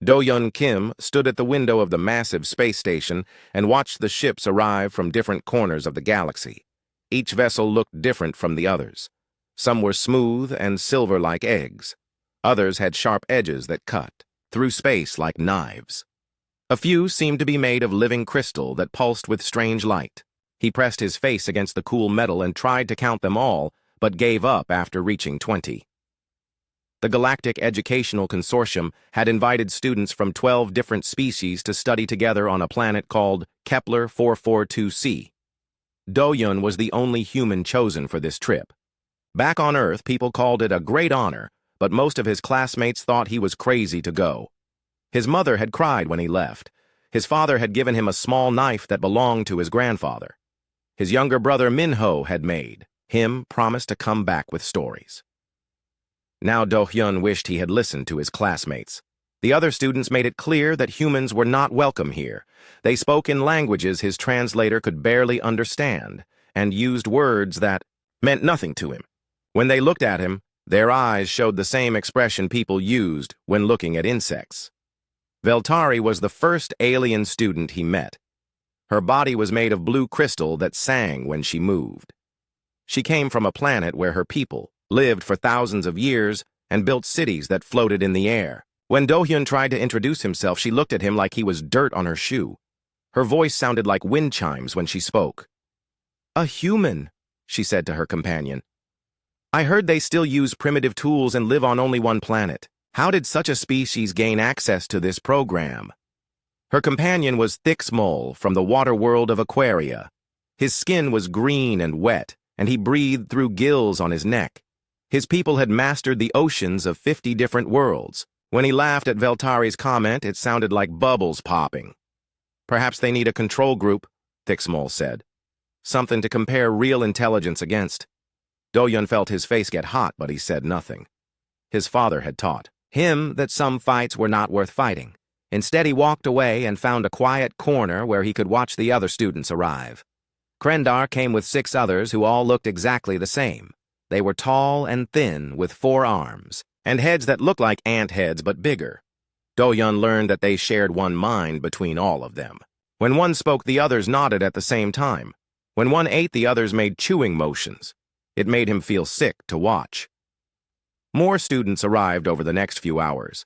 Do-Yun Kim stood at the window of the massive space station and watched the ships arrive from different corners of the galaxy. Each vessel looked different from the others. Some were smooth and silver like eggs. Others had sharp edges that cut through space like knives. A few seemed to be made of living crystal that pulsed with strange light. He pressed his face against the cool metal and tried to count them all, but gave up after reaching 20. The Galactic Educational Consortium had invited students from 12 different species to study together on a planet called Kepler 442c. Do-Yun was the only human chosen for this trip. Back on Earth, people called it a great honor, but most of his classmates thought he was crazy to go. His mother had cried when he left. His father had given him a small knife that belonged to his grandfather. His younger brother Minho had made him promise to come back with stories. Now Do-Hyun wished he had listened to his classmates. The other students made it clear that humans were not welcome here. They spoke in languages his translator could barely understand, and used words that meant nothing to him. When they looked at him, their eyes showed the same expression people used when looking at insects. Veltari was the first alien student he met. Her body was made of blue crystal that sang when she moved. She came from a planet where her people lived for thousands of years and built cities that floated in the air. When Do-Hyun tried to introduce himself, she looked at him like he was dirt on her shoe. Her voice sounded like wind chimes when she spoke. "A human," she said to her companion. "I heard they still use primitive tools and live on only one planet. How did such a species gain access to this program?" Her companion was Thixmol from the water world of Aquaria. His skin was green and wet, and he breathed through gills on his neck. His people had mastered the oceans of 50 different worlds. When he laughed at Veltari's comment, it sounded like bubbles popping. "Perhaps they need a control group," Thixmol said. "Something to compare real intelligence against." Do-Yun felt his face get hot, but he said nothing. His father had taught him that some fights were not worth fighting. Instead, he walked away and found a quiet corner where he could watch the other students arrive. Krendar came with 6 others who all looked exactly the same. They were tall and thin, with 4 arms, and heads that looked like ant heads but bigger. Do-Yun learned that they shared one mind between all of them. When one spoke, the others nodded at the same time. When one ate, the others made chewing motions. It made him feel sick to watch. More students arrived over the next few hours.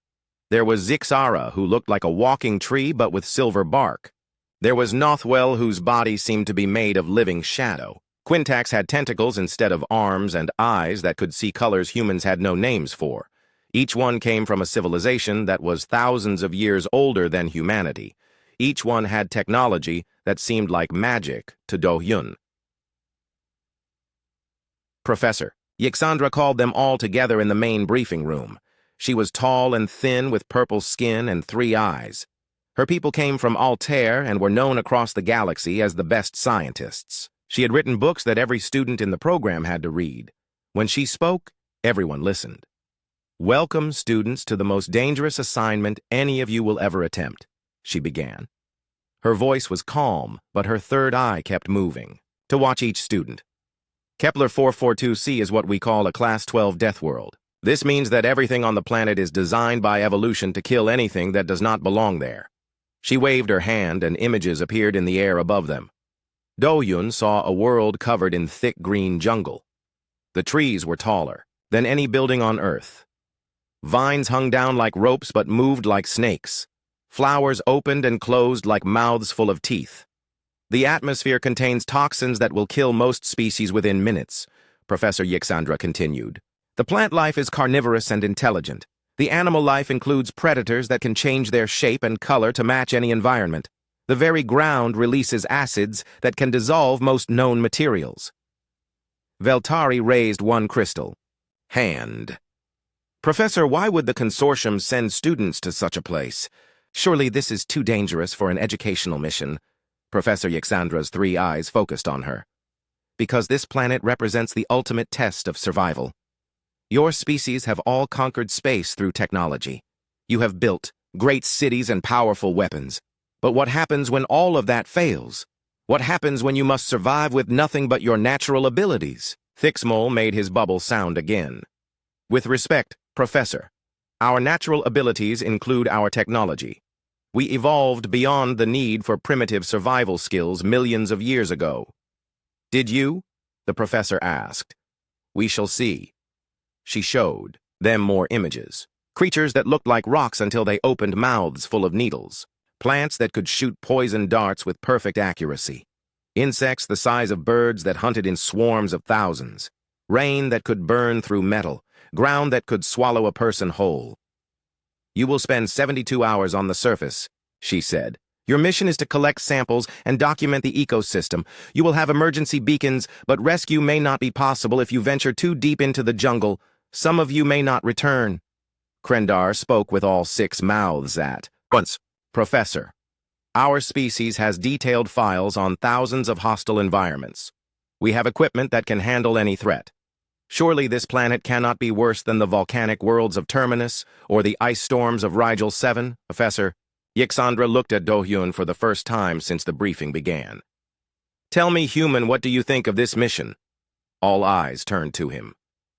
There was Zixara, who looked like a walking tree but with silver bark. There was Nothwell, whose body seemed to be made of living shadow. Quintax had tentacles instead of arms and eyes that could see colors humans had no names for. Each one came from a civilization that was thousands of years older than humanity. Each one had technology that seemed like magic to Do-Hyun. Professor Yixandra called them all together in the main briefing room. She was tall and thin with purple skin and 3 eyes. Her people came from Altair and were known across the galaxy as the best scientists. She had written books that every student in the program had to read. When she spoke, everyone listened. "Welcome, students, to the most dangerous assignment any of you will ever attempt," she began. Her voice was calm, but her third eye kept moving to watch each student. "Kepler 442c is what we call a Class 12 Deathworld. This means that everything on the planet is designed by evolution to kill anything that does not belong there." She waved her hand and images appeared in the air above them. Do-Yun saw a world covered in thick green jungle. The trees were taller than any building on Earth. Vines hung down like ropes but moved like snakes. Flowers opened and closed like mouths full of teeth. "The atmosphere contains toxins that will kill most species within minutes," Professor Yixandra continued. "The plant life is carnivorous and intelligent. The animal life includes predators that can change their shape and color to match any environment. The very ground releases acids that can dissolve most known materials." Veltari raised 1 crystal. "Hand." "Professor, why would the consortium send students to such a place? Surely this is too dangerous for an educational mission." Professor Yixandra's 3 eyes focused on her. "Because this planet represents the ultimate test of survival. Your species have all conquered space through technology. You have built great cities and powerful weapons. But what happens when all of that fails? What happens when you must survive with nothing but your natural abilities?" Thixmol made his bubble sound again. "With respect, Professor, Our natural abilities include our technology. We evolved beyond the need for primitive survival skills millions of years ago. Did you? The professor asked. We shall see. She showed them more images. Creatures that looked like rocks until they opened mouths full of needles. Plants that could shoot poison darts with perfect accuracy. Insects the size of birds that hunted in swarms of thousands. Rain that could burn through metal. Ground that could swallow a person whole. You will spend 72 hours on the surface, she said. Your mission is to collect samples and document the ecosystem. You will have emergency beacons, but rescue may not be possible if you venture too deep into the jungle. Some of you may not return. Krendar spoke with all 6 mouths at once. Professor, our species has detailed files on thousands of hostile environments. We have equipment that can handle any threat. Surely this planet cannot be worse than the volcanic worlds of Terminus or the ice storms of Rigel 7, Professor. Yixandra looked at Do-hyun for the first time since the briefing began. Tell me, human, what do you think of this mission? All eyes turned to him.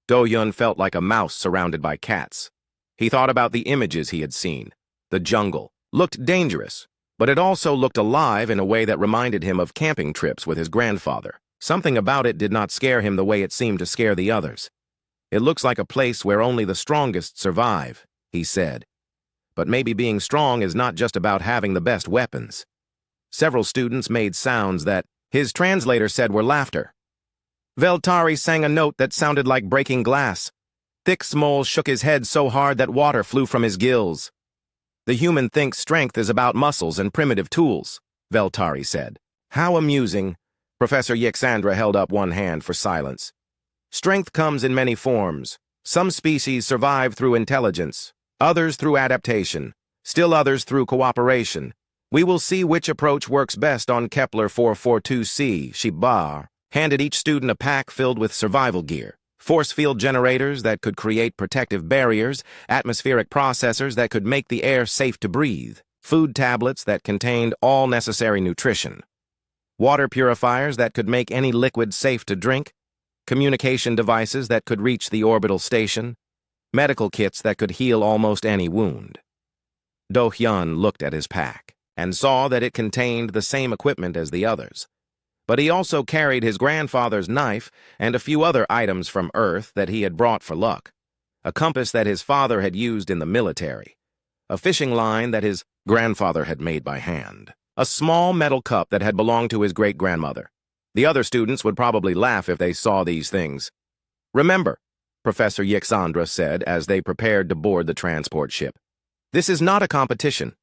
Do-hyun felt like a mouse surrounded by cats. He thought about the images he had seen. The jungle looked dangerous, but it also looked alive in a way that reminded him of camping trips with his grandfather. Something about it did not scare him the way it seemed to scare the others. It looks like a place where only the strongest survive, he said. But maybe being strong is not just about having the best weapons. Several students made sounds that his translator said were laughter. Veltari sang a note that sounded like breaking glass. Thick Smole shook his head so hard that water flew from his gills. The human thinks strength is about muscles and primitive tools, Veltari said. How amusing. Professor Yixandra held up one hand for silence. Strength comes in many forms. Some species survive through intelligence, others through adaptation, still others through cooperation. We will see which approach works best on Kepler 442c. Shibar handed each student a pack filled with survival gear. Force field generators that could create protective barriers, atmospheric processors that could make the air safe to breathe, food tablets that contained all necessary nutrition, water purifiers that could make any liquid safe to drink, communication devices that could reach the orbital station, medical kits that could heal almost any wound. Do-hyun looked at his pack and saw that it contained the same equipment as the others. But he also carried his grandfather's knife and a few other items from Earth that he had brought for luck. A compass that his father had used in the military. A fishing line that his grandfather had made by hand. A small metal cup that had belonged to his great-grandmother. The other students would probably laugh if they saw these things. Remember, Professor Yixandra said as they prepared to board the transport ship. This is not a competition.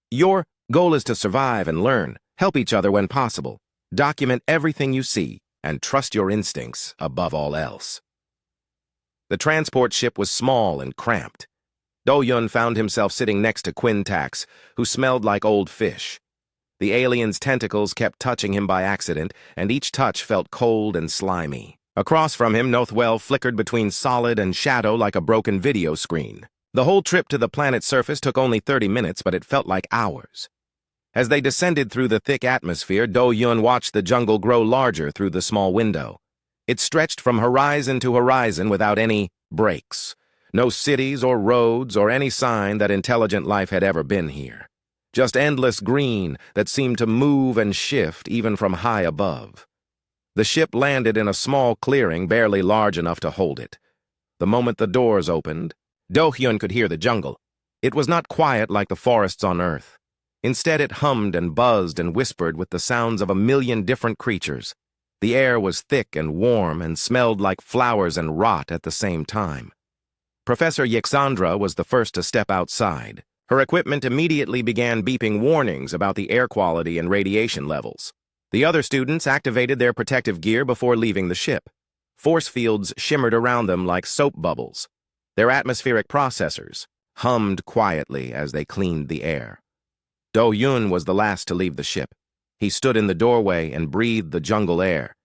Your goal is to survive and learn, help each other when possible. Document everything you see, and trust your instincts above all else. The transport ship was small and cramped. Do-hyun found himself sitting next to Quintax, who smelled like old fish. The alien's tentacles kept touching him by accident, and each touch felt cold and slimy. Across from him, Nothwell flickered between solid and shadow like a broken video screen. The whole trip to the planet's surface took only 30 minutes, but it felt like hours. As they descended through the thick atmosphere, Do-hyun watched the jungle grow larger through the small window. It stretched from horizon to horizon without any breaks. No cities or roads or any sign that intelligent life had ever been here. Just endless green that seemed to move and shift even from high above. The ship landed in a small clearing barely large enough to hold it. The moment the doors opened, Do-hyun could hear the jungle. It was not quiet like the forests on Earth. Instead, it hummed and buzzed and whispered with the sounds of a million different creatures. The air was thick and warm and smelled like flowers and rot at the same time. Professor Yixandra was the first to step outside. Her equipment immediately began beeping warnings about the air quality and radiation levels. The other students activated their protective gear before leaving the ship. Force fields shimmered around them like soap bubbles. Their atmospheric processors hummed quietly as they cleaned the air. Do-hyun was the last to leave the ship. He stood in the doorway and breathed the jungle air.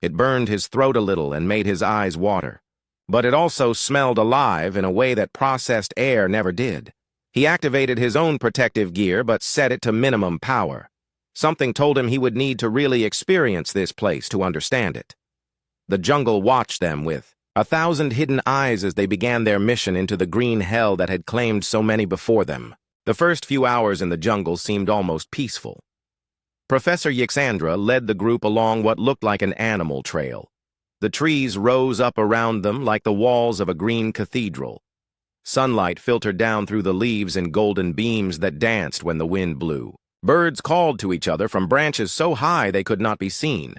It burned his throat a little and made his eyes water. But it also smelled alive in a way that processed air never did. He activated his own protective gear but set it to minimum power. Something told him he would need to really experience this place to understand it. The jungle watched them with 1,000 hidden eyes as they began their mission into the green hell that had claimed so many before them. The first few hours in the jungle seemed almost peaceful. Professor Yxandra led the group along what looked like an animal trail. The trees rose up around them like the walls of a green cathedral. Sunlight filtered down through the leaves in golden beams that danced when the wind blew. Birds called to each other from branches so high they could not be seen.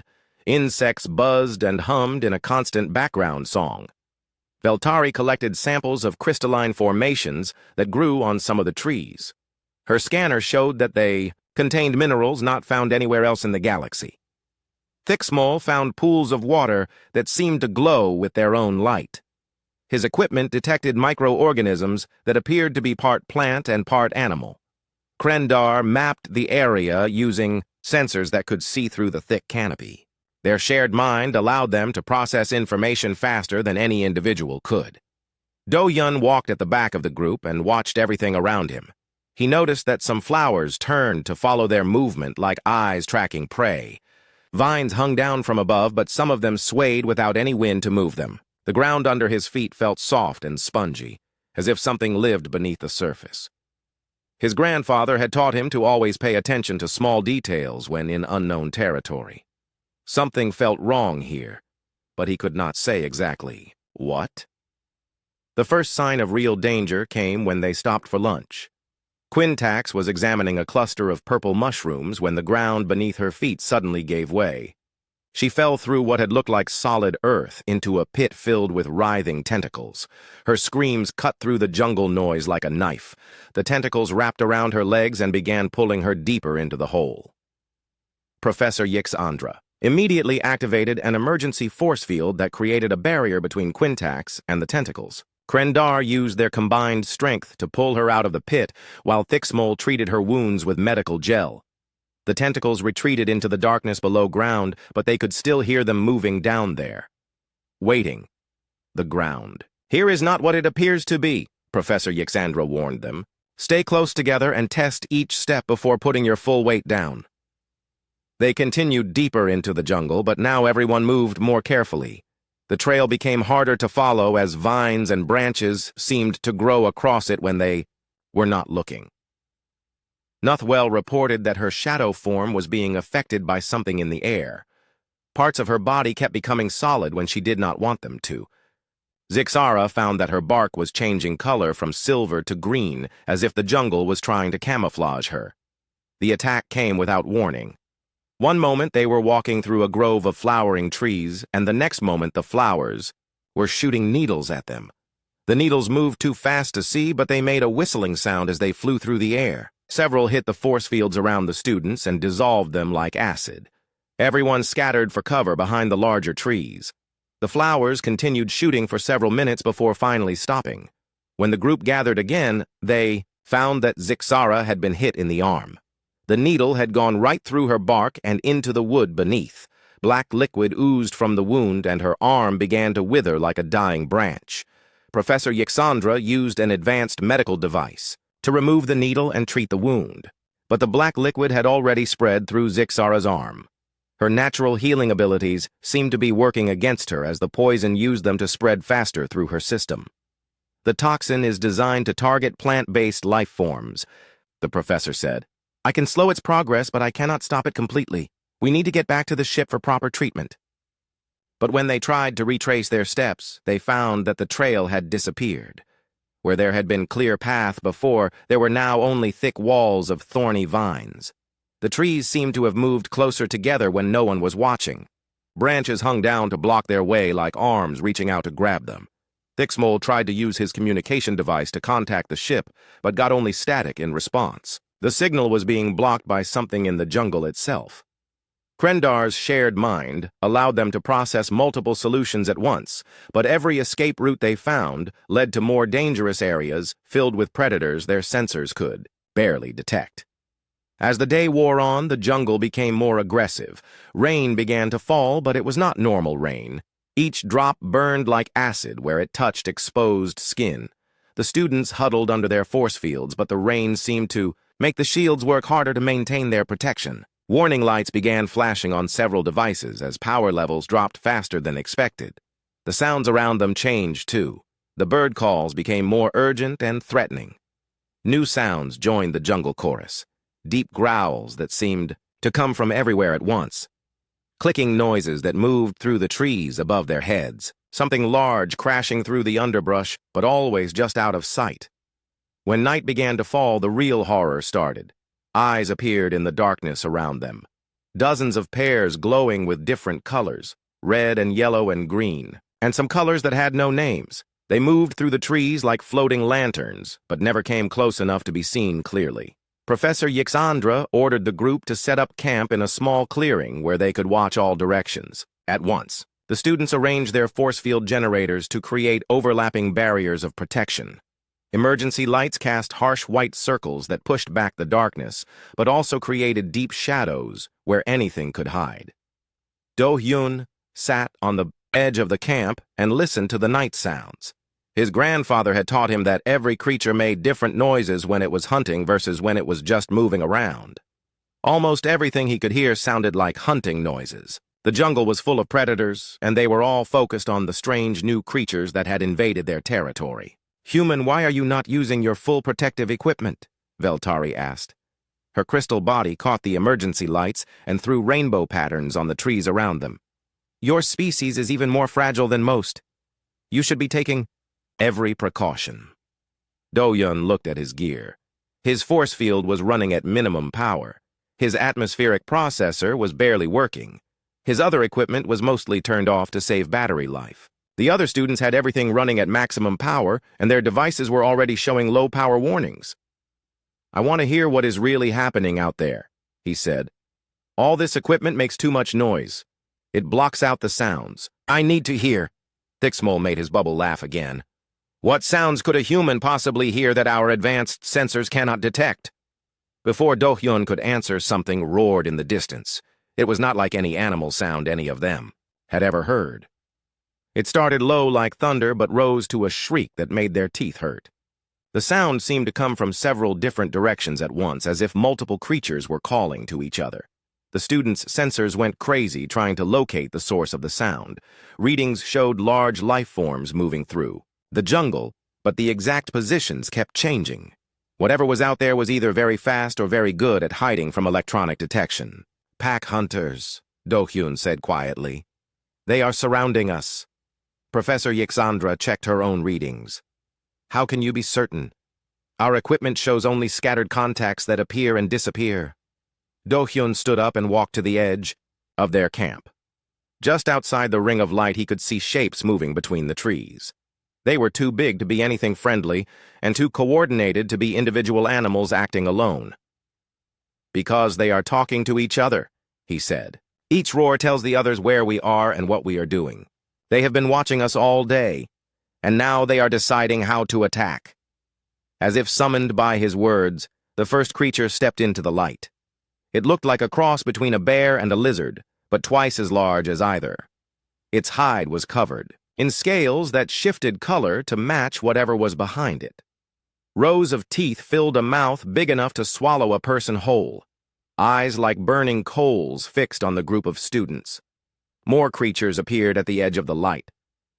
Insects buzzed and hummed in a constant background song. Veltari collected samples of crystalline formations that grew on some of the trees. Her scanner showed that they contained minerals not found anywhere else in the galaxy. Thicksmol found pools of water that seemed to glow with their own light. His equipment detected microorganisms that appeared to be part plant and part animal. Krendar mapped the area using sensors that could see through the thick canopy. Their shared mind allowed them to process information faster than any individual could. Do-Yun walked at the back of the group and watched everything around him. He noticed that some flowers turned to follow their movement like eyes tracking prey. Vines hung down from above, but some of them swayed without any wind to move them. The ground under his feet felt soft and spongy, as if something lived beneath the surface. His grandfather had taught him to always pay attention to small details when in unknown territory. Something felt wrong here, but he could not say exactly what. The first sign of real danger came when they stopped for lunch. Quintax was examining a cluster of purple mushrooms when the ground beneath her feet suddenly gave way. She fell through what had looked like solid earth into a pit filled with writhing tentacles. Her screams cut through the jungle noise like a knife. The tentacles wrapped around her legs and began pulling her deeper into the hole. Professor Yxandra immediately activated an emergency force field that created a barrier between Quintax and the tentacles. Krendar used their combined strength to pull her out of the pit, while Thicksmol treated her wounds with medical gel. The tentacles retreated into the darkness below ground, but they could still hear them moving down there. Waiting. The ground. "Here is not what it appears to be," Professor Yxandra warned them. "Stay close together and test each step before putting your full weight down." They continued deeper into the jungle, but now everyone moved more carefully. The trail became harder to follow as vines and branches seemed to grow across it when they were not looking. Nuthwell reported that her shadow form was being affected by something in the air. Parts of her body kept becoming solid when she did not want them to. Zixara found that her bark was changing color from silver to green, as if the jungle was trying to camouflage her. The attack came without warning. One moment they were walking through a grove of flowering trees, and the next moment the flowers were shooting needles at them. The needles moved too fast to see, but they made a whistling sound as they flew through the air. Several hit the force fields around the students and dissolved them like acid. Everyone scattered for cover behind the larger trees. The flowers continued shooting for several minutes before finally stopping. When the group gathered again, they found that Zixara had been hit in the arm. The needle had gone right through her bark and into the wood beneath. Black liquid oozed from the wound, and her arm began to wither like a dying branch. Professor Yxandra used an advanced medical device to remove the needle and treat the wound, but the black liquid had already spread through Zixara's arm. Her natural healing abilities seemed to be working against her as the poison used them to spread faster through her system. "The toxin is designed to target plant-based life forms," the professor said. "I can slow its progress, but I cannot stop it completely. We need to get back to the ship for proper treatment." But when they tried to retrace their steps, they found that the trail had disappeared. Where there had been clear path before, there were now only thick walls of thorny vines. The trees seemed to have moved closer together when no one was watching. Branches hung down to block their way like arms reaching out to grab them. Thicksmol tried to use his communication device to contact the ship, but got only static in response. The signal was being blocked by something in the jungle itself. Krendar's shared mind allowed them to process multiple solutions at once, but every escape route they found led to more dangerous areas filled with predators their sensors could barely detect. As the day wore on, the jungle became more aggressive. Rain began to fall, but it was not normal rain. Each drop burned like acid where it touched exposed skin. The students huddled under their force fields, but the rain seemed to make the shields work harder to maintain their protection. Warning lights began flashing on several devices as power levels dropped faster than expected. The sounds around them changed, too. The bird calls became more urgent and threatening. New sounds joined the jungle chorus, deep growls that seemed to come from everywhere at once, clicking noises that moved through the trees above their heads, something large crashing through the underbrush, but always just out of sight. When night began to fall, the real horror started. Eyes appeared in the darkness around them. Dozens of pairs glowing with different colors, red and yellow and green, and some colors that had no names. They moved through the trees like floating lanterns, but never came close enough to be seen clearly. Professor Yixandra ordered the group to set up camp in a small clearing where they could watch all directions. At once, the students arranged their force field generators to create overlapping barriers of protection. Emergency lights cast harsh white circles that pushed back the darkness, but also created deep shadows where anything could hide. Do-hyun sat on the edge of the camp and listened to the night sounds. His grandfather had taught him that every creature made different noises when it was hunting versus when it was just moving around. Almost everything he could hear sounded like hunting noises. The jungle was full of predators, and they were all focused on the strange new creatures that had invaded their territory. "Human, why are you not using your full protective equipment?" Veltari asked. Her crystal body caught the emergency lights and threw rainbow patterns on the trees around them. "Your species is even more fragile than most. You should be taking every precaution." Do-hyun looked at his gear. His force field was running at minimum power. His atmospheric processor was barely working. His other equipment was mostly turned off to save battery life. The other students had everything running at maximum power, and their devices were already showing low power warnings. "I want to hear what is really happening out there," he said. "All this equipment makes too much noise. It blocks out the sounds. I need to hear." Thicksmole made his bubble laugh again. "What sounds could a human possibly hear that our advanced sensors cannot detect?" Before Do-hyun could answer, something roared in the distance. It was not like any animal sound any of them had ever heard. It started low like thunder, but rose to a shriek that made their teeth hurt. The sound seemed to come from several different directions at once, as if multiple creatures were calling to each other. The students' sensors went crazy trying to locate the source of the sound. Readings showed large life forms moving through the jungle, but the exact positions kept changing. Whatever was out there was either very fast or very good at hiding from electronic detection. "Pack hunters," Do-hyun said quietly. "They are surrounding us." Professor Yixandra checked her own readings. "How can you be certain? Our equipment shows only scattered contacts that appear and disappear." Do-hyun stood up and walked to the edge of their camp. Just outside the ring of light, he could see shapes moving between the trees. They were too big to be anything friendly and too coordinated to be individual animals acting alone. "Because they are talking to each other," he said. "Each roar tells the others where we are and what we are doing. They have been watching us all day, and now they are deciding how to attack." As if summoned by his words, the first creature stepped into the light. It looked like a cross between a bear and a lizard, but twice as large as either. Its hide was covered in scales that shifted color to match whatever was behind it. Rows of teeth filled a mouth big enough to swallow a person whole. Eyes like burning coals fixed on the group of students. More creatures appeared at the edge of the light.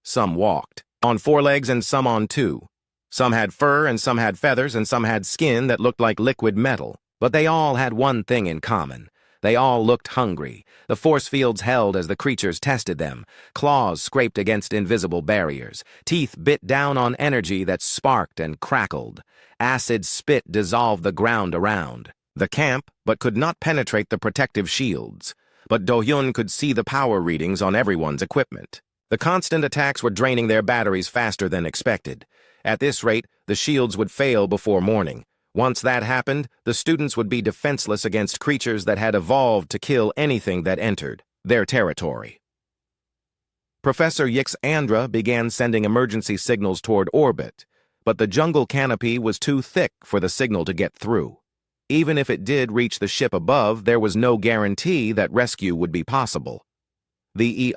Some walked, on four legs and some on two. Some had fur and some had feathers and some had skin that looked like liquid metal. But they all had one thing in common. They all looked hungry. The force fields held as the creatures tested them. Claws scraped against invisible barriers. Teeth bit down on energy that sparked and crackled. Acid spit dissolved the ground around the camp, but could not penetrate the protective shields. But Do-hyun could see the power readings on everyone's equipment. The constant attacks were draining their batteries faster than expected. At this rate, the shields would fail before morning. Once that happened, the students would be defenseless against creatures that had evolved to kill anything that entered their territory. Professor Yixandra began sending emergency signals toward orbit, but the jungle canopy was too thick for the signal to get through. Even if it did reach the ship above, there was no guarantee that rescue would be possible. The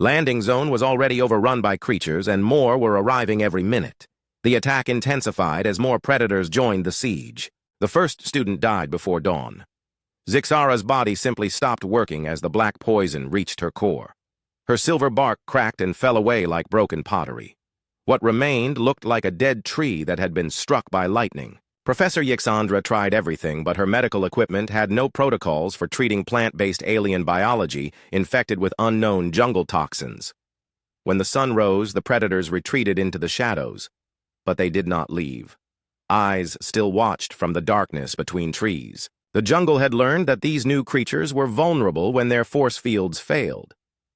landing zone was already overrun by creatures, and more were arriving every minute. The attack intensified as more predators joined the siege. The first student died before dawn. Zixara's body simply stopped working as the black poison reached her core. Her silver bark cracked and fell away like broken pottery. What remained looked like a dead tree that had been struck by lightning. Professor Yixandra tried everything, but her medical equipment had no protocols for treating plant-based alien biology infected with unknown jungle toxins. When the sun rose, the predators retreated into the shadows, but they did not leave. Eyes still watched from the darkness between trees. The jungle had learned that these new creatures were vulnerable when their force fields failed.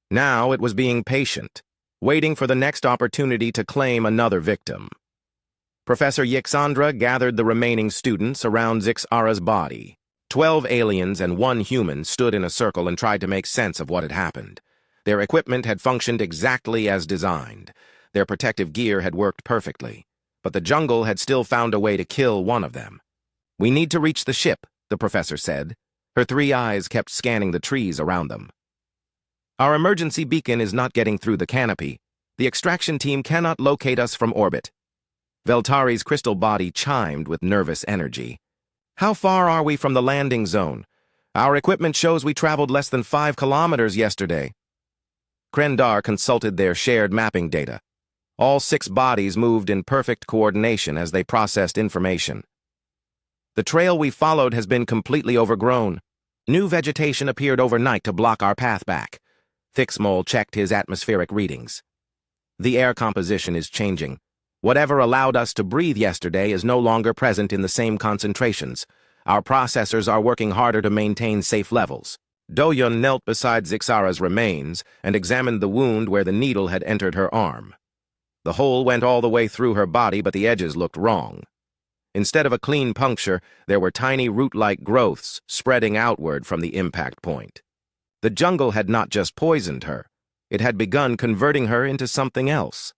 Now it was being patient, waiting for the next opportunity to claim another victim. Professor Yixandra gathered the remaining students around Zixara's body. 12 aliens and 1 human stood in a circle and tried to make sense of what had happened. Their equipment had functioned exactly as designed. Their protective gear had worked perfectly, but the jungle had still found a way to kill one of them. "We need to reach the ship," the professor said. Her 3 eyes kept scanning the trees around them. "Our emergency beacon is not getting through the canopy. The extraction team cannot locate us from orbit." Veltari's crystal body chimed with nervous energy. "How far are we from the landing zone? Our equipment shows we traveled less than 5 kilometers yesterday." Krendar consulted their shared mapping data. All 6 bodies moved in perfect coordination as they processed information. "The trail we followed has been completely overgrown. New vegetation appeared overnight to block our path back." Thixmol checked his atmospheric readings. "The air composition is changing. Whatever allowed us to breathe yesterday is no longer present in the same concentrations. Our processors are working harder to maintain safe levels." Doyun knelt beside Zixara's remains and examined the wound where the needle had entered her arm. The hole went all the way through her body, but the edges looked wrong. Instead of a clean puncture, there were tiny root-like growths spreading outward from the impact point. The jungle had not just poisoned her. It had begun converting her into something else.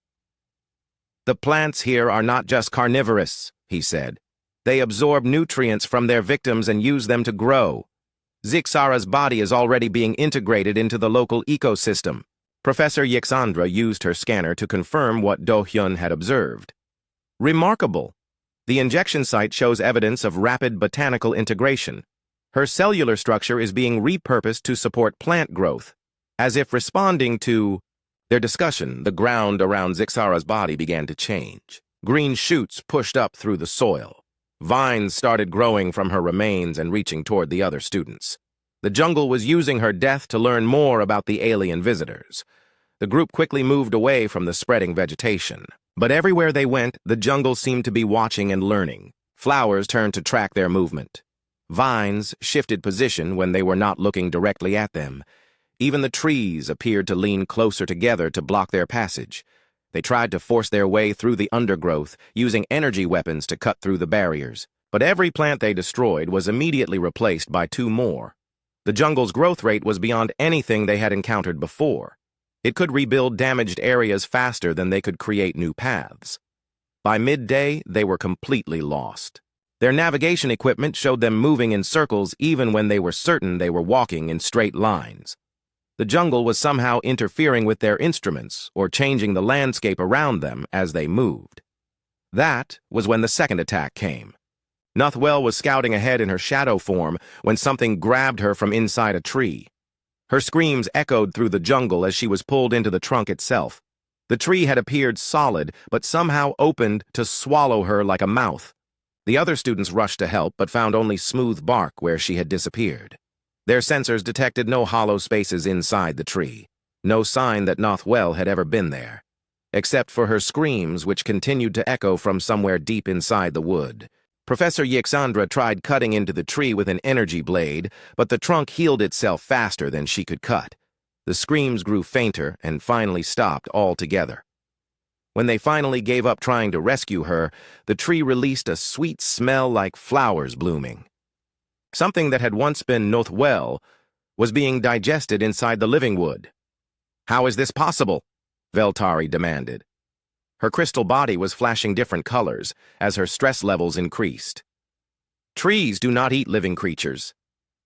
"The plants here are not just carnivorous," he said. "They absorb nutrients from their victims and use them to grow. Zixara's body is already being integrated into the local ecosystem." Professor Yixandra used her scanner to confirm what Do-hyun had observed. "Remarkable. The injection site shows evidence of rapid botanical integration. Her cellular structure is being repurposed to support plant growth, as if responding to..." Their discussion, the ground around Zixara's body began to change. Green shoots pushed up through the soil. Vines started growing from her remains and reaching toward the other students. The jungle was using her death to learn more about the alien visitors. The group quickly moved away from the spreading vegetation. But everywhere they went, the jungle seemed to be watching and learning. Flowers turned to track their movement. Vines shifted position when they were not looking directly at them. Even the trees appeared to lean closer together to block their passage. They tried to force their way through the undergrowth, using energy weapons to cut through the barriers. But every plant they destroyed was immediately replaced by 2 more. The jungle's growth rate was beyond anything they had encountered before. It could rebuild damaged areas faster than they could create new paths. By midday, they were completely lost. Their navigation equipment showed them moving in circles even when they were certain they were walking in straight lines. The jungle was somehow interfering with their instruments or changing the landscape around them as they moved. That was when the second attack came. Nuthwell was scouting ahead in her shadow form when something grabbed her from inside a tree. Her screams echoed through the jungle as she was pulled into the trunk itself. The tree had appeared solid, but somehow opened to swallow her like a mouth. The other students rushed to help, but found only smooth bark where she had disappeared. Their sensors detected no hollow spaces inside the tree, no sign that Nothwell had ever been there, except for her screams which continued to echo from somewhere deep inside the wood. Professor Yixandra tried cutting into the tree with an energy blade, but the trunk healed itself faster than she could cut. The screams grew fainter and finally stopped altogether. When they finally gave up trying to rescue her, the tree released a sweet smell like flowers blooming. Something that had once been Nothwell was being digested inside the living wood. "How is this possible?" Veltari demanded. Her crystal body was flashing different colors as her stress levels increased. "Trees do not eat living creatures.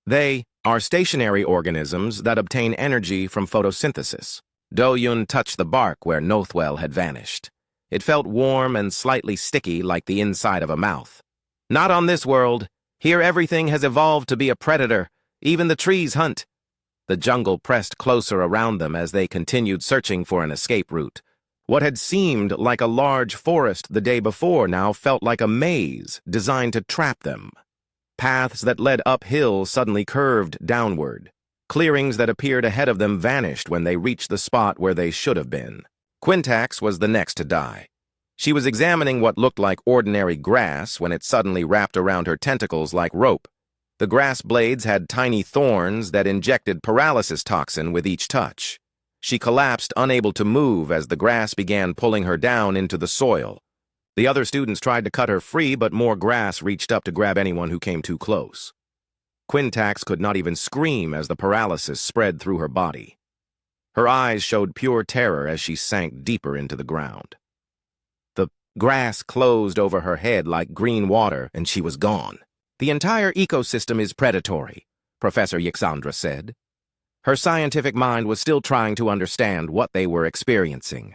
They are stationary organisms that obtain energy from photosynthesis." Do-yun touched the bark where Nothwell had vanished. It felt warm and slightly sticky like the inside of a mouth. "Not on this world. Here everything has evolved to be a predator. Even the trees hunt." The jungle pressed closer around them as they continued searching for an escape route. What had seemed like a large forest the day before now felt like a maze designed to trap them. Paths that led uphill suddenly curved downward. Clearings that appeared ahead of them vanished when they reached the spot where they should have been. Quintax was the next to die. She was examining what looked like ordinary grass when it suddenly wrapped around her tentacles like rope. The grass blades had tiny thorns that injected paralysis toxin with each touch. She collapsed, unable to move as the grass began pulling her down into the soil. The other students tried to cut her free, but more grass reached up to grab anyone who came too close. Quintax could not even scream as the paralysis spread through her body. Her eyes showed pure terror as she sank deeper into the ground. The grass closed over her head like green water, and she was gone. "The entire ecosystem is predatory," Professor Yxandra said. Her scientific mind was still trying to understand what they were experiencing.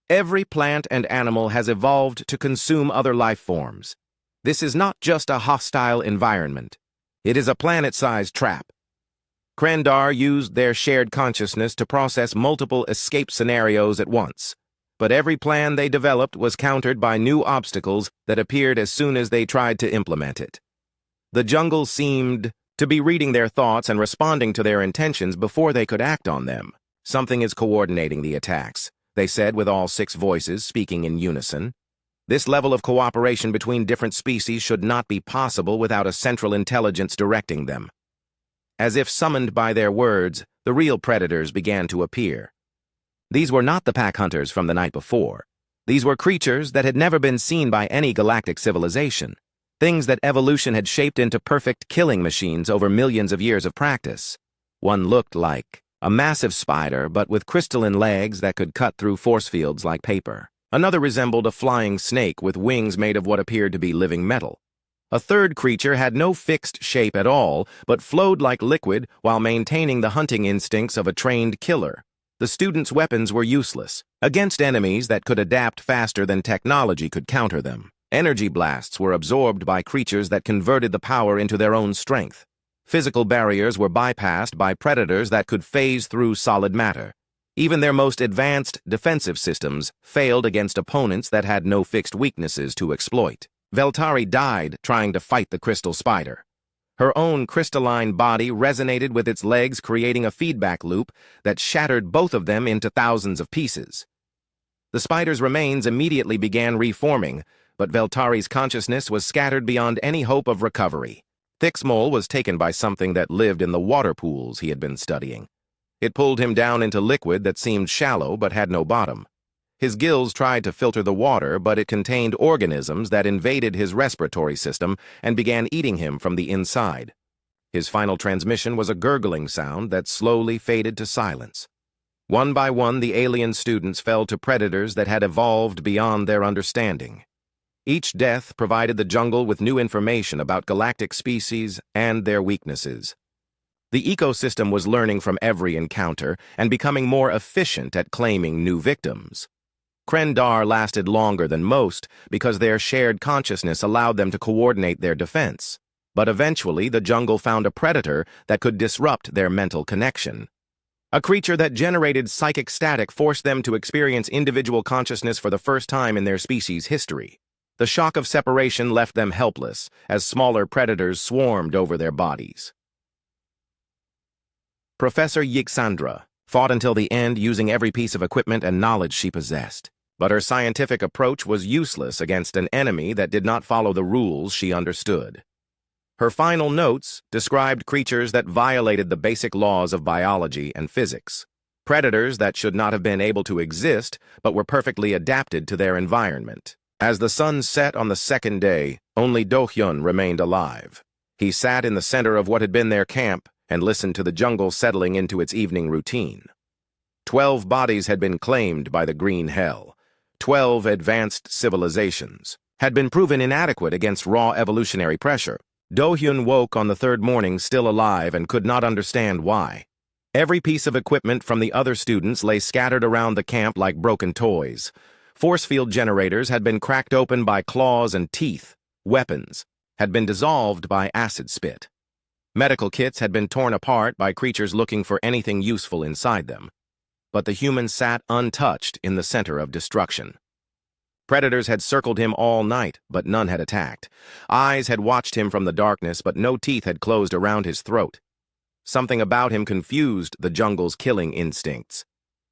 "Every plant and animal has evolved to consume other life forms. This is not just a hostile environment. It is a planet-sized trap." Krendar used their shared consciousness to process multiple escape scenarios at once. But every plan they developed was countered by new obstacles that appeared as soon as they tried to implement it. The jungle seemed to be reading their thoughts and responding to their intentions before they could act on them. "Something is coordinating the attacks," they said with all 6 voices speaking in unison. This level of cooperation between different species should not be possible without a central intelligence directing them. As if summoned by their words, the real predators began to appear. These were not the pack hunters from the night before. These were creatures that had never been seen by any galactic civilization. Things that evolution had shaped into perfect killing machines over millions of years of practice. One looked like a massive spider, but with crystalline legs that could cut through force fields like paper. Another resembled a flying snake with wings made of what appeared to be living metal. A third creature had no fixed shape at all, but flowed like liquid while maintaining the hunting instincts of a trained killer. The students' weapons were useless against enemies that could adapt faster than technology could counter them. Energy blasts were absorbed by creatures that converted the power into their own strength. Physical barriers were bypassed by predators that could phase through solid matter. Even their most advanced defensive systems failed against opponents that had no fixed weaknesses to exploit. Veltari died trying to fight the crystal spider. Her own crystalline body resonated with its legs, creating a feedback loop that shattered both of them into thousands of pieces. The spider's remains immediately began reforming, but Veltari's consciousness was scattered beyond any hope of recovery. Thixmol was taken by something that lived in the water pools he had been studying. It pulled him down into liquid that seemed shallow but had no bottom. His gills tried to filter the water, but it contained organisms that invaded his respiratory system and began eating him from the inside. His final transmission was a gurgling sound that slowly faded to silence. One by one, the alien students fell to predators that had evolved beyond their understanding. Each death provided the jungle with new information about galactic species and their weaknesses. The ecosystem was learning from every encounter and becoming more efficient at claiming new victims. Krendar lasted longer than most because their shared consciousness allowed them to coordinate their defense. But eventually, the jungle found a predator that could disrupt their mental connection. A creature that generated psychic static forced them to experience individual consciousness for the first time in their species' history. The shock of separation left them helpless as smaller predators swarmed over their bodies. Professor Yxandra fought until the end using every piece of equipment and knowledge she possessed. But her scientific approach was useless against an enemy that did not follow the rules she understood. Her final notes described creatures that violated the basic laws of biology and physics. Predators that should not have been able to exist, but were perfectly adapted to their environment. As the sun set on the second day, only Do-hyun remained alive. He sat in the center of what had been their camp and listened to the jungle settling into its evening routine. 12 bodies had been claimed by the Green Hell. 12 advanced civilizations had been proven inadequate against raw evolutionary pressure. Do-hyun woke on the third morning still alive and could not understand why. Every piece of equipment from the other students lay scattered around the camp like broken toys. Force field generators had been cracked open by claws and teeth. Weapons had been dissolved by acid spit. Medical kits had been torn apart by creatures looking for anything useful inside them, but the human sat untouched in the center of destruction. Predators had circled him all night, but none had attacked. Eyes had watched him from the darkness, but no teeth had closed around his throat. Something about him confused the jungle's killing instincts.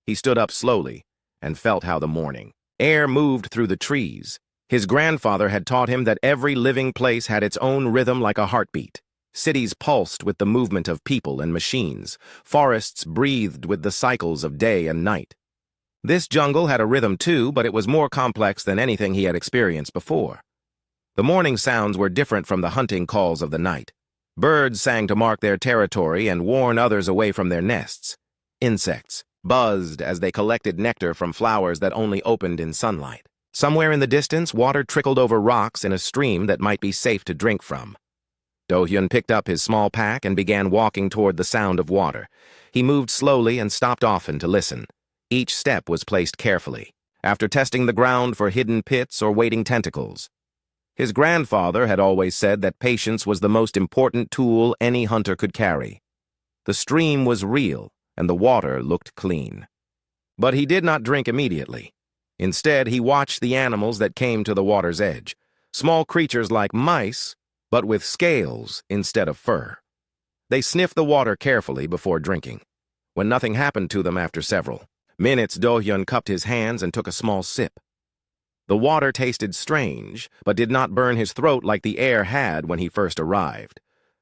He stood up slowly and felt how the morning air moved through the trees. His grandfather had taught him that every living place had its own rhythm like a heartbeat. Cities pulsed with the movement of people and machines. Forests breathed with the cycles of day and night. This jungle had a rhythm too, but it was more complex than anything he had experienced before. The morning sounds were different from the hunting calls of the night. Birds sang to mark their territory and warn others away from their nests. Insects buzzed as they collected nectar from flowers that only opened in sunlight. Somewhere in the distance, water trickled over rocks in a stream that might be safe to drink from. Do-hyun picked up his small pack and began walking toward the sound of water. He moved slowly and stopped often to listen. Each step was placed carefully, after testing the ground for hidden pits or waiting tentacles. His grandfather had always said that patience was the most important tool any hunter could carry. The stream was real, and the water looked clean. But he did not drink immediately. Instead, he watched the animals that came to the water's edge, small creatures like mice, but with scales instead of fur. They sniffed the water carefully before drinking. When nothing happened to them after several minutes, Do-hyun cupped his hands and took a small sip. The water tasted strange, but did not burn his throat like the air had when he first arrived.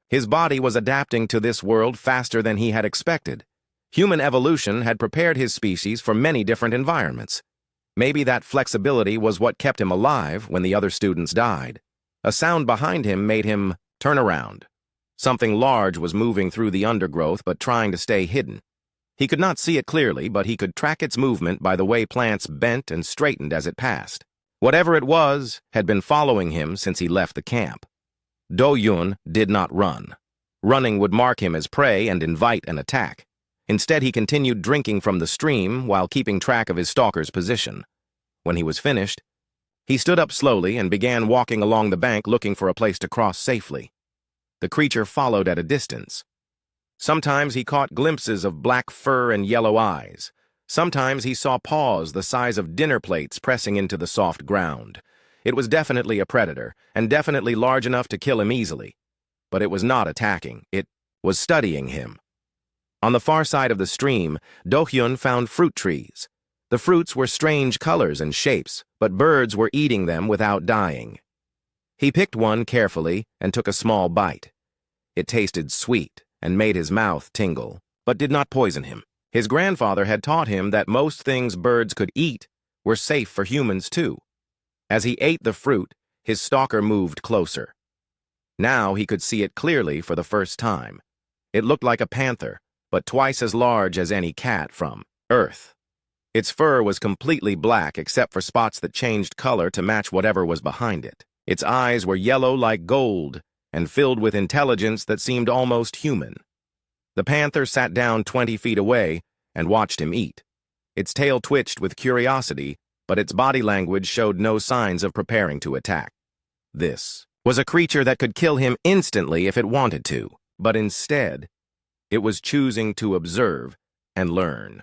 His body was adapting to this world faster than he had expected. Human evolution had prepared his species for many different environments. Maybe that flexibility was what kept him alive when the other students died. A sound behind him made him turn around. Something large was moving through the undergrowth but trying to stay hidden. He could not see it clearly, but he could track its movement by the way plants bent and straightened as it passed. Whatever it was had been following him since he left the camp. Do-hyun did not run. Running would mark him as prey and invite an attack. Instead, he continued drinking from the stream while keeping track of his stalker's position. When he was finished, he stood up slowly and began walking along the bank looking for a place to cross safely. The creature followed at a distance. Sometimes he caught glimpses of black fur and yellow eyes. Sometimes he saw paws the size of dinner plates pressing into the soft ground. It was definitely a predator, and definitely large enough to kill him easily. But it was not attacking. It was studying him. On the far side of the stream, Do-hyun found fruit trees. The fruits were strange colors and shapes, but birds were eating them without dying. He picked one carefully and took a small bite. It tasted sweet and made his mouth tingle, but did not poison him. His grandfather had taught him that most things birds could eat were safe for humans too. As he ate the fruit, his stalker moved closer. Now he could see it clearly for the first time. It looked like a panther, but twice as large as any cat from Earth. Its fur was completely black except for spots that changed color to match whatever was behind it. Its eyes were yellow like gold and filled with intelligence that seemed almost human. The panther sat down 20 feet away and watched him eat. Its tail twitched with curiosity, but its body language showed no signs of preparing to attack. This was a creature that could kill him instantly if it wanted to, but instead, it was choosing to observe and learn.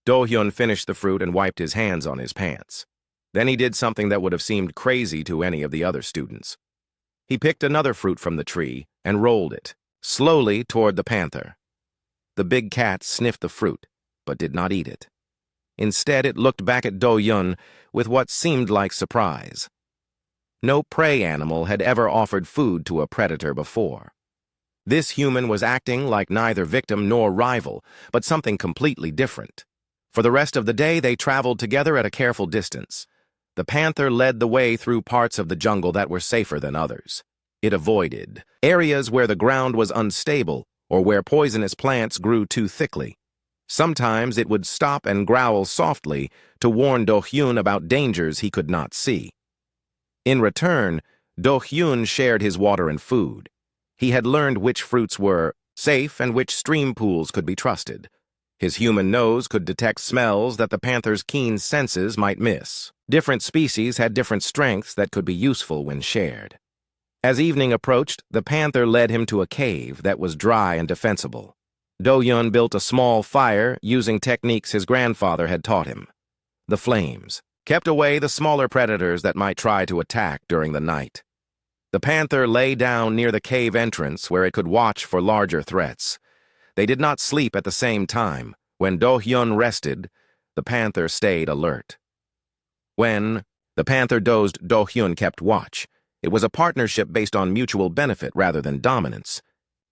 Do-hyun finished the fruit and wiped his hands on his pants. Then he did something that would have seemed crazy to any of the other students. He picked another fruit from the tree and rolled it slowly toward the panther. The big cat sniffed the fruit, but did not eat it. Instead, it looked back at Do-hyun with what seemed like surprise. No prey animal had ever offered food to a predator before. This human was acting like neither victim nor rival, but something completely different. For the rest of the day, they traveled together at a careful distance. The panther led the way through parts of the jungle that were safer than others. It avoided areas where the ground was unstable or where poisonous plants grew too thickly. Sometimes it would stop and growl softly to warn Do-hyun about dangers he could not see. In return, Do-hyun shared his water and food. He had learned which fruits were safe and which stream pools could be trusted. His human nose could detect smells that the panther's keen senses might miss. Different species had different strengths that could be useful when shared. As evening approached, the Panther led him to a cave that was dry and defensible. Do-hyun built a small fire using techniques his grandfather had taught him. The flames kept away the smaller predators that might try to attack during the night. The Panther lay down near the cave entrance where it could watch for larger threats. They did not sleep at the same time. When Do-hyun rested, the Panther stayed alert. When the Panther dozed, Do-hyun kept watch. It was a partnership based on mutual benefit rather than dominance.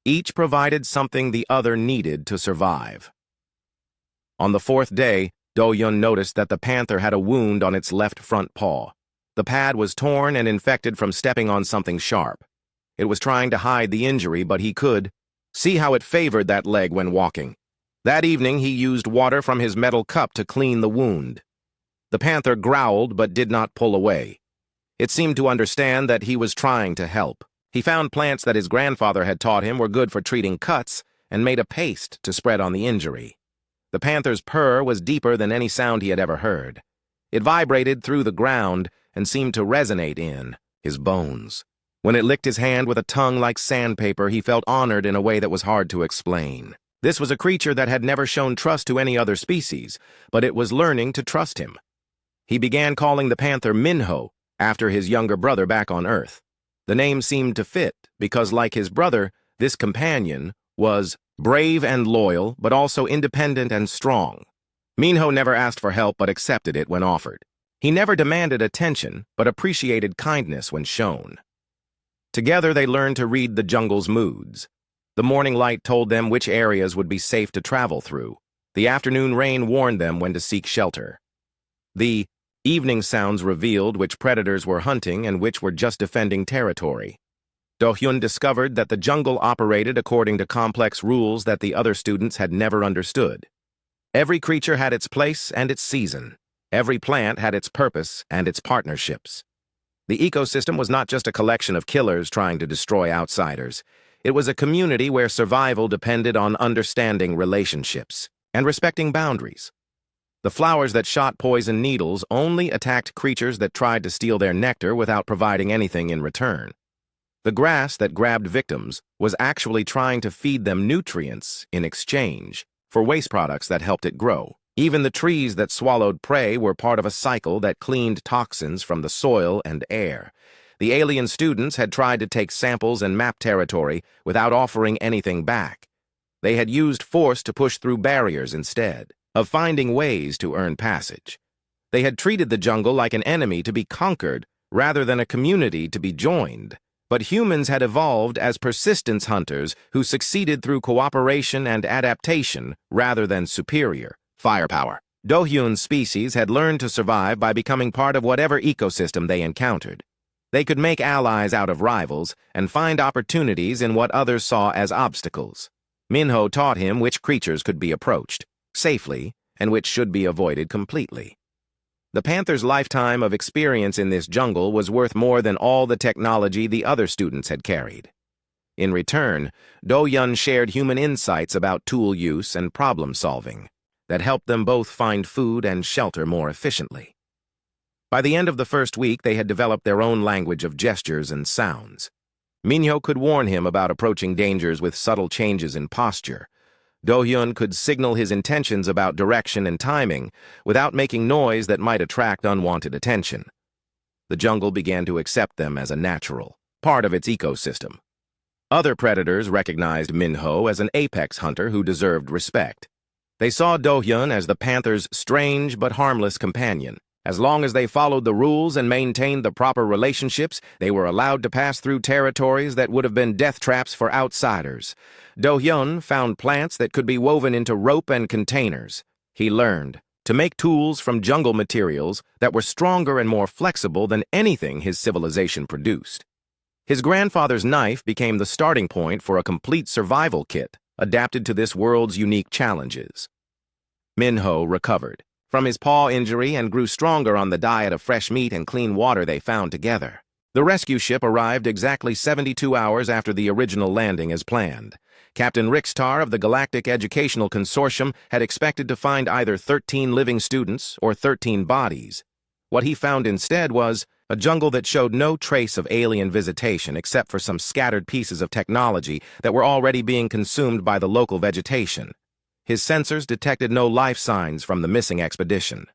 Each provided something the other needed to survive. On the fourth day, Do-hyun noticed that the Panther had a wound on its left front paw. The pad was torn and infected from stepping on something sharp. It was trying to hide the injury, but he could see how it favored that leg when walking. That evening, he used water from his metal cup to clean the wound. The Panther growled but did not pull away. It seemed to understand that he was trying to help. He found plants that his grandfather had taught him were good for treating cuts and made a paste to spread on the injury. The Panther's purr was deeper than any sound he had ever heard. It vibrated through the ground and seemed to resonate in his bones. When it licked his hand with a tongue like sandpaper, he felt honored in a way that was hard to explain. This was a creature that had never shown trust to any other species, but it was learning to trust him. He began calling the Panther Minho, after his younger brother back on Earth. The name seemed to fit because, like his brother, this companion was brave and loyal, but also independent and strong. Minho never asked for help but accepted it when offered. He never demanded attention but appreciated kindness when shown. Together they learned to read the jungle's moods. The morning light told them which areas would be safe to travel through. The afternoon rain warned them when to seek shelter. The evening sounds revealed which predators were hunting and which were just defending territory. Do-hyun discovered that the jungle operated according to complex rules that the other students had never understood. Every creature had its place and its season. Every plant had its purpose and its partnerships. The ecosystem was not just a collection of killers trying to destroy outsiders. It was a community where survival depended on understanding relationships and respecting boundaries. The flowers that shot poison needles only attacked creatures that tried to steal their nectar without providing anything in return. The grass that grabbed victims was actually trying to feed them nutrients in exchange for waste products that helped it grow. Even the trees that swallowed prey were part of a cycle that cleaned toxins from the soil and air. The alien students had tried to take samples and map territory without offering anything back. They had used force to push through barriers instead of finding ways to earn passage. They had treated the jungle like an enemy to be conquered rather than a community to be joined. But humans had evolved as persistence hunters who succeeded through cooperation and adaptation rather than superior firepower. Do-hyun's species had learned to survive by becoming part of whatever ecosystem they encountered. They could make allies out of rivals and find opportunities in what others saw as obstacles. Minho taught him which creatures could be approached safely and which should be avoided completely. The Panther's lifetime of experience in this jungle was worth more than all the technology the other students had carried. In return, Do-hyun shared human insights about tool use and problem solving that helped them both find food and shelter more efficiently. By the end of the first week, they had developed their own language of gestures and sounds. Minho could warn him about approaching dangers with subtle changes in posture. Do-hyun could signal his intentions about direction and timing without making noise that might attract unwanted attention. The jungle began to accept them as a natural part of its ecosystem. Other predators recognized Minho as an apex hunter who deserved respect. They saw Do-hyun as the Panther's strange but harmless companion. As long as they followed the rules and maintained the proper relationships, they were allowed to pass through territories that would have been death traps for outsiders. Do-hyun found plants that could be woven into rope and containers. He learned to make tools from jungle materials that were stronger and more flexible than anything his civilization produced. His grandfather's knife became the starting point for a complete survival kit adapted to this world's unique challenges. Minho recovered from his paw injury and grew stronger on the diet of fresh meat and clean water they found together. The rescue ship arrived exactly 72 hours after the original landing as planned. Captain Rixtar of the Galactic Educational Consortium had expected to find either 13 living students or 13 bodies. What he found instead was a jungle that showed no trace of alien visitation except for some scattered pieces of technology that were already being consumed by the local vegetation. His sensors detected no life signs from the missing expedition.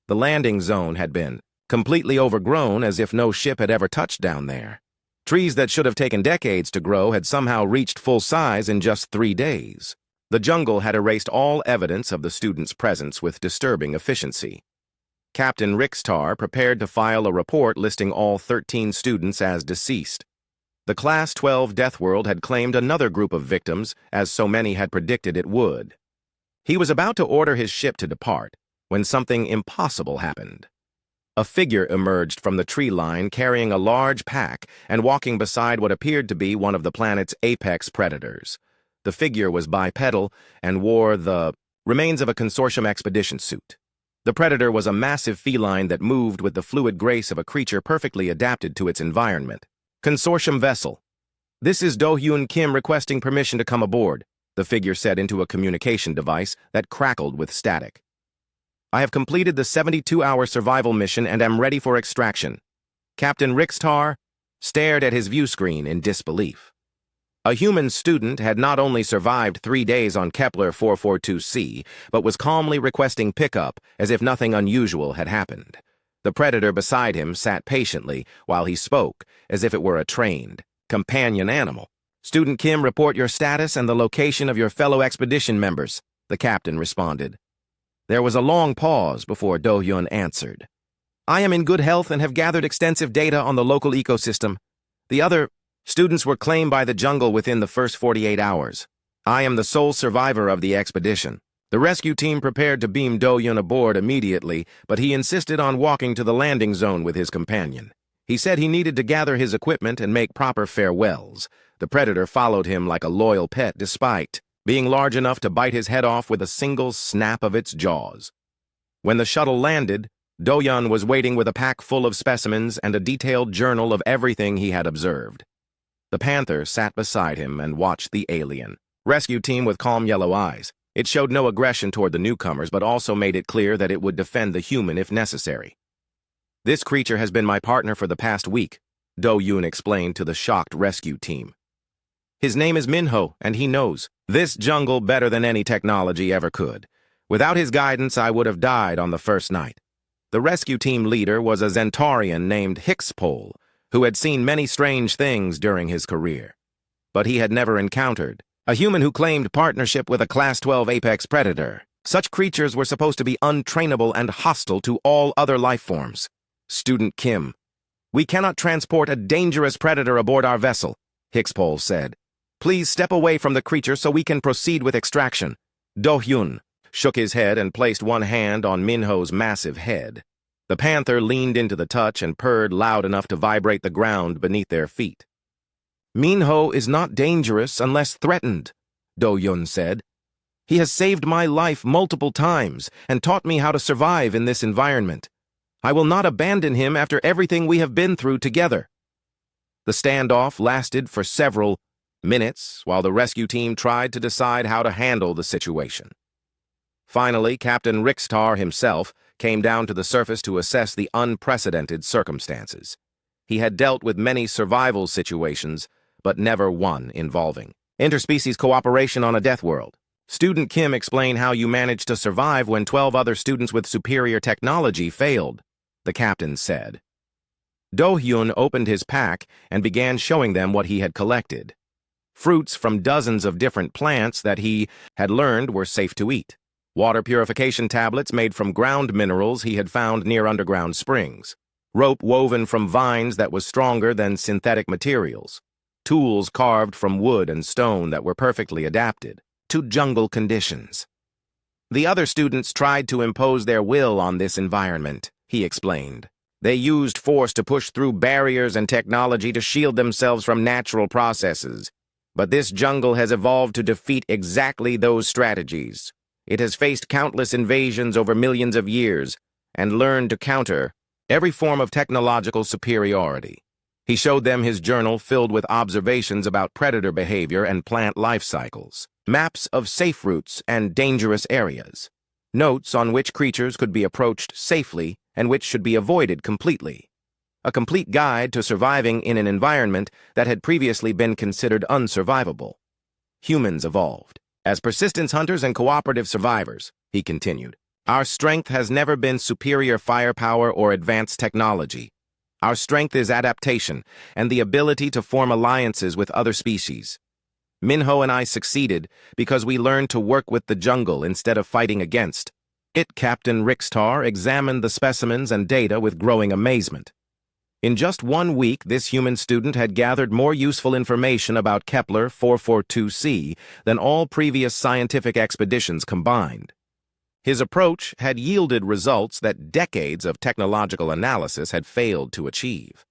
The landing zone had been completely overgrown, as if no ship had ever touched down there. Trees that should have taken decades to grow had somehow reached full size in just 3 days. The jungle had erased all evidence of the students' presence with disturbing efficiency. Captain Rixtar prepared to file a report listing all 13 students as deceased. The Class 12 Deathworld had claimed another group of victims, as so many had predicted it would. He was about to order his ship to depart when something impossible happened. A figure emerged from the tree line carrying a large pack and walking beside what appeared to be one of the planet's apex predators. The figure was bipedal and wore the remains of a consortium expedition suit. The predator was a massive feline that moved with the fluid grace of a creature perfectly adapted to its environment. Consortium vessel. "This is Do-Hyun Kim requesting permission to come aboard," the figure said into a communication device that crackled with static. "I have completed the 72-hour survival mission and am ready for extraction." Captain Rixtar stared at his view screen in disbelief. A human student had not only survived 3 days on Kepler 442c, but was calmly requesting pickup as if nothing unusual had happened. The predator beside him sat patiently while he spoke, as if it were a trained companion animal. "Student Kim, report your status and the location of your fellow expedition members," the captain responded. There was a long pause before Do-Hyun answered. "I am in good health and have gathered extensive data on the local ecosystem. The other students were claimed by the jungle within the first 48 hours. I am the sole survivor of the expedition." The rescue team prepared to beam Do-Hyun aboard immediately, but he insisted on walking to the landing zone with his companion. He said he needed to gather his equipment and make proper farewells. The predator followed him like a loyal pet despite being large enough to bite his head off with a single snap of its jaws. When the shuttle landed, Do-Hyun was waiting with a pack full of specimens and a detailed journal of everything he had observed. The Panther sat beside him and watched the alien rescue team with calm yellow eyes. It showed no aggression toward the newcomers, but also made it clear that it would defend the human if necessary. "This creature has been my partner for the past week," Do-Hyun explained to the shocked rescue team. "His name is Minho, and he knows this jungle better than any technology ever could. Without his guidance, I would have died on the first night." The rescue team leader was a Zentaurian named Hixpol, who had seen many strange things during his career. But he had never encountered a human who claimed partnership with a Class 12 apex predator. Such creatures were supposed to be untrainable and hostile to all other life forms. "Student Kim, we cannot transport a dangerous predator aboard our vessel," Hixpol said. "Please step away from the creature so we can proceed with extraction." Do-Hyun shook his head and placed one hand on Minho's massive head. The Panther leaned into the touch and purred loud enough to vibrate the ground beneath their feet. "Minho is not dangerous unless threatened," Do-Hyun said. "He has saved my life multiple times and taught me how to survive in this environment. I will not abandon him after everything we have been through together." The standoff lasted for several minutes while the rescue team tried to decide how to handle the situation. Finally, Captain Rixtar himself came down to the surface to assess the unprecedented circumstances. He had dealt with many survival situations, but never one involving interspecies cooperation on a death world. "Student Kim, explain how you managed to survive when 12 other students with superior technology failed," the captain said. Do-Hyun opened his pack and began showing them what he had collected. Fruits from dozens of different plants that he had learned were safe to eat. Water purification tablets made from ground minerals he had found near underground springs. Rope woven from vines that was stronger than synthetic materials. Tools carved from wood and stone that were perfectly adapted to jungle conditions. "The other students tried to impose their will on this environment," he explained. "They used force to push through barriers and technology to shield themselves from natural processes. But this jungle has evolved to defeat exactly those strategies. It has faced countless invasions over millions of years and learned to counter every form of technological superiority." He showed them his journal filled with observations about predator behavior and plant life cycles, maps of safe routes and dangerous areas, notes on which creatures could be approached safely and which should be avoided completely. a complete guide to surviving in an environment that had previously been considered unsurvivable. Humans evolved as persistence hunters and cooperative survivors, he continued. Our strength has never been superior firepower or advanced technology. Our strength is adaptation and the ability to form alliances with other species. Minho and I succeeded because we learned to work with the jungle instead of fighting against it. Captain Rixtar examined the specimens and data with growing amazement. In just 1 week, this human student had gathered more useful information about Kepler 442c than all previous scientific expeditions combined. His approach had yielded results that decades of technological analysis had failed to achieve.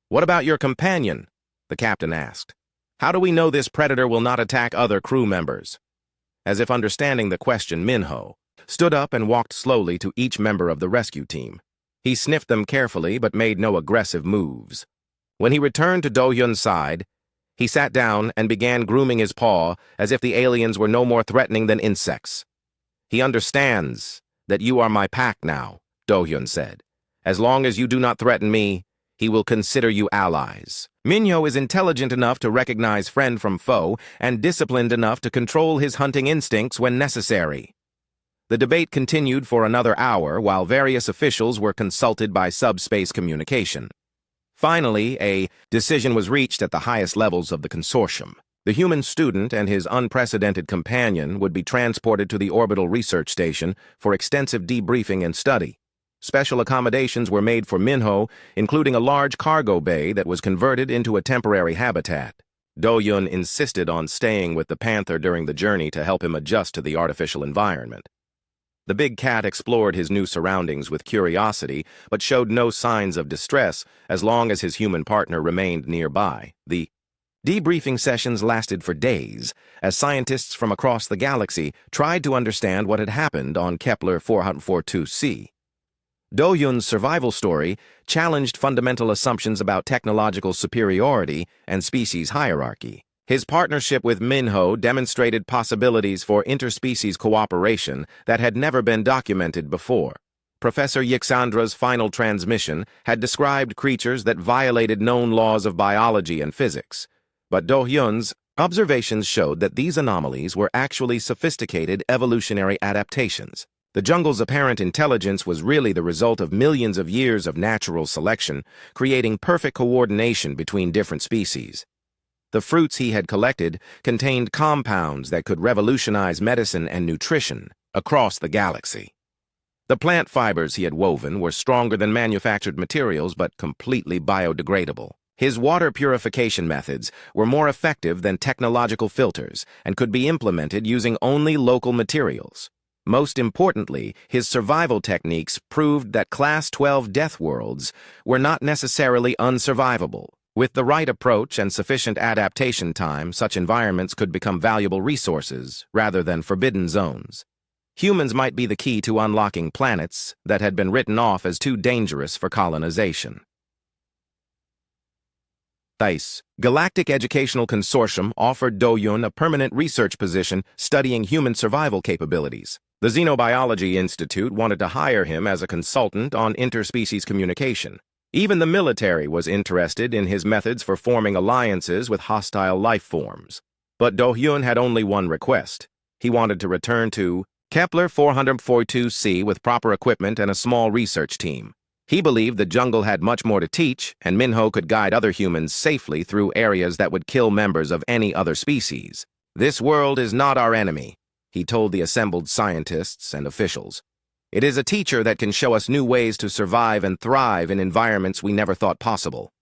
"What about your companion?" the captain asked. "How do we know this predator will not attack other crew members?" As if understanding the question, Minho stood up and walked slowly to each member of the rescue team. He sniffed them carefully but made no aggressive moves. When he returned to Do-hyun's side, he sat down and began grooming his paw as if the aliens were no more threatening than insects. "He understands that you are my pack now," Do-hyun said. "As long as you do not threaten me, he will consider you allies." Minho is intelligent enough to recognize friend from foe and disciplined enough to control his hunting instincts when necessary. The debate continued for another hour while various officials were consulted by subspace communication. Finally, a decision was reached at the highest levels of the consortium. The human student and his unprecedented companion would be transported to the orbital research station for extensive debriefing and study. Special accommodations were made for Minho, including a large cargo bay that was converted into a temporary habitat. Do-hyun insisted on staying with the Panther during the journey to help him adjust to the artificial environment. The big cat explored his new surroundings with curiosity, but showed no signs of distress as long as his human partner remained nearby. The debriefing sessions lasted for days, as scientists from across the galaxy tried to understand what had happened on Kepler 442c. Do-hyun's survival story challenged fundamental assumptions about technological superiority and species hierarchy. His partnership with Minho demonstrated possibilities for interspecies cooperation that had never been documented before. Professor Yixandra's final transmission had described creatures that violated known laws of biology and physics, but Do-hyun's observations showed that these anomalies were actually sophisticated evolutionary adaptations. The jungle's apparent intelligence was really the result of millions of years of natural selection, creating perfect coordination between different species. The fruits he had collected contained compounds that could revolutionize medicine and nutrition across the galaxy. The plant fibers he had woven were stronger than manufactured materials but completely biodegradable. His water purification methods were more effective than technological filters and could be implemented using only local materials. Most importantly, his survival techniques proved that Class 12 deathworlds were not necessarily unsurvivable. With the right approach and sufficient adaptation time, such environments could become valuable resources rather than forbidden zones. Humans might be the key to unlocking planets that had been written off as too dangerous for colonization. Thais, Galactic Educational Consortium offered Do-hyun a permanent research position studying human survival capabilities. The Xenobiology Institute wanted to hire him as a consultant on interspecies communication. Even the military was interested in his methods for forming alliances with hostile life forms. But Do-hyun had only one request. He wanted to return to Kepler 442c with proper equipment and a small research team. He believed the jungle had much more to teach, and Minho could guide other humans safely through areas that would kill members of any other species. "This world is not our enemy," he told the assembled scientists and officials. "It is a teacher that can show us new ways to survive and thrive in environments we never thought possible.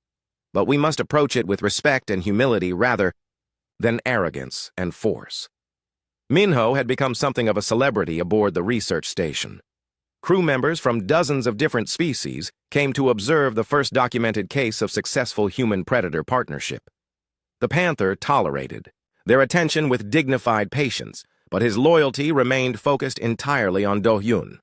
But we must approach it with respect and humility rather than arrogance and force." Minho had become something of a celebrity aboard the research station. Crew members from dozens of different species came to observe the first documented case of successful human-predator partnership. The Panther tolerated their attention with dignified patience, but his loyalty remained focused entirely on Do-hyun.